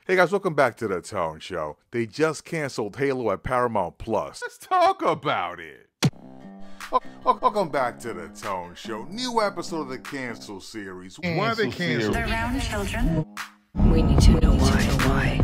Hey guys, welcome back to the Tone Show. They just canceled Halo at Paramount Plus. Let's talk about it. Welcome back to the Tone Show. New episode of the Cancel series. Why they canceled? They're around children. We need to know why.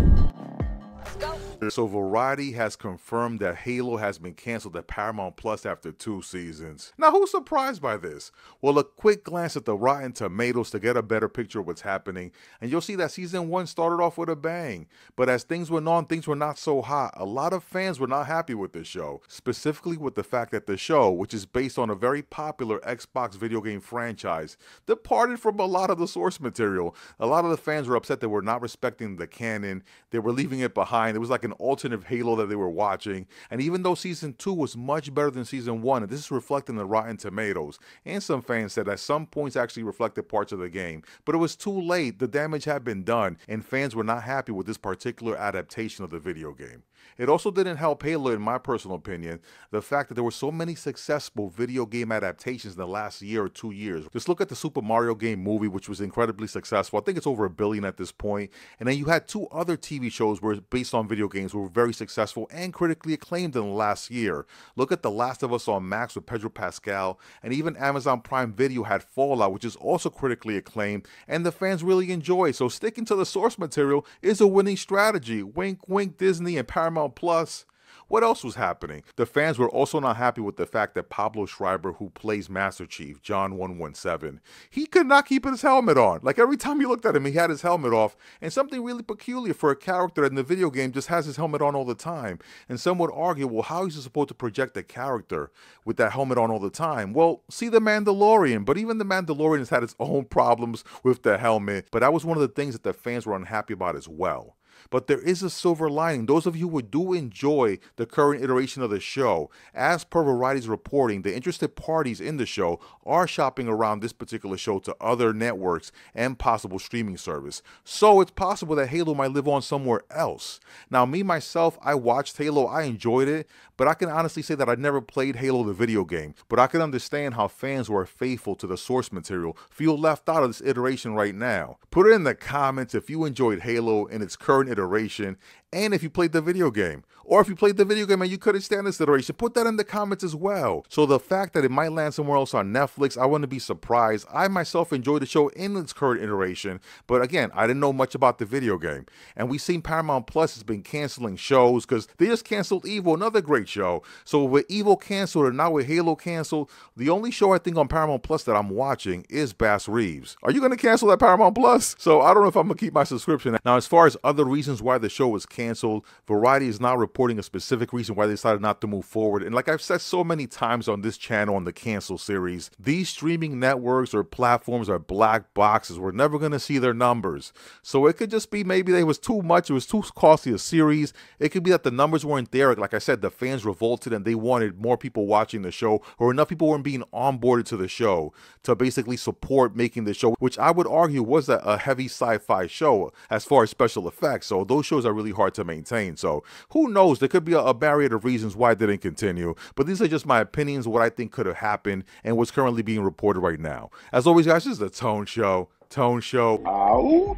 So Variety has confirmed that Halo has been canceled at Paramount Plus after 2 seasons. Now, who's surprised by this? Well, a quick glance at the Rotten Tomatoes to get a better picture of what's happening, and you'll see that season 1 started off with a bang. But as things went on, things were not so hot. A lot of fans were not happy with the show, specifically with the fact that the show, which is based on a very popular Xbox video game franchise, departed from a lot of the source material. A lot of the fans were upset that we're not respecting the canon. They were leaving it behind. It was like an alternate Halo that they were watching, and even though season 2 was much better than season 1, and this is reflecting the Rotten Tomatoes, and some fans said at some points actually reflected parts of the game, but it was too late. The damage had been done, and fans were not happy with this particular adaptation of the video game. It also didn't help Halo, in my personal opinion, the fact that there were so many successful video game adaptations in the last year or 2 years. Just look at the Super Mario game movie, which was incredibly successful. I think it's over $1 billion at this point. And then you had 2 other TV shows were based on video games were very successful and critically acclaimed in the last year. Look at The Last of Us on Max with Pedro Pascal, and even Amazon Prime Video had Fallout, which is also critically acclaimed, and the fans really enjoy. So sticking to the source material is a winning strategy. Wink, wink, Disney and Paramount Plus. What else was happening? The fans were also not happy with the fact that Pablo Schreiber, who plays Master Chief, John 117, he could not keep his helmet on. Like every time you looked at him, he had his helmet off, and something really peculiar for a character that in the video game just has his helmet on all the time. And some would argue, well, how is he supposed to project a character with that helmet on all the time? Well, see The Mandalorian, but even The Mandalorian has had its own problems with the helmet, but that was one of the things that the fans were unhappy about as well. But there is a silver lining. Those of you who do enjoy the current iteration of the show, as per Variety's reporting, the interested parties in the show are shopping around this particular show to other networks and possible streaming service. So it's possible that Halo might live on somewhere else. Now, me, myself, I watched Halo. I enjoyed it, but I can honestly say that I never played Halo the video game. But I can understand how fans who are faithful to the source material feel left out of this iteration right now. Put it in the comments if you enjoyed Halo in its current iteration, and if you played the video game. Or if you played the video game and you couldn't stand this iteration, put that in the comments as well. So the fact that it might land somewhere else on Netflix, I wouldn't be surprised. I myself enjoyed the show in its current iteration, but again, I didn't know much about the video game. And we've seen Paramount Plus has been canceling shows because they just canceled Evil, another great show. So with Evil canceled and now with Halo canceled, the only show I think on Paramount Plus that I'm watching is Bass Reeves. Are you going to cancel that Paramount Plus? So I don't know if I'm going to keep my subscription. Now, as far as other reasons why the show was canceled, Variety is not reporting a specific reason why they decided not to move forward. And like I've said so many times on this channel on the Cancel series, these streaming networks or platforms are black boxes. We're never going to see their numbers. So it could just be maybe it was too much, it was too costly a series. It could be that the numbers weren't there. Like I said, the fans revolted and they wanted more people watching the show, or enough people weren't being onboarded to the show to basically support making the show, which I would argue was a heavy sci-fi show as far as special effects. So those shows are really hard to maintain. So who knows? There could be a myriad of reasons why it didn't continue. But these are just my opinions, what I think could have happened and what's currently being reported right now. As always, guys, this is the Tone Show. Tone Show. Out.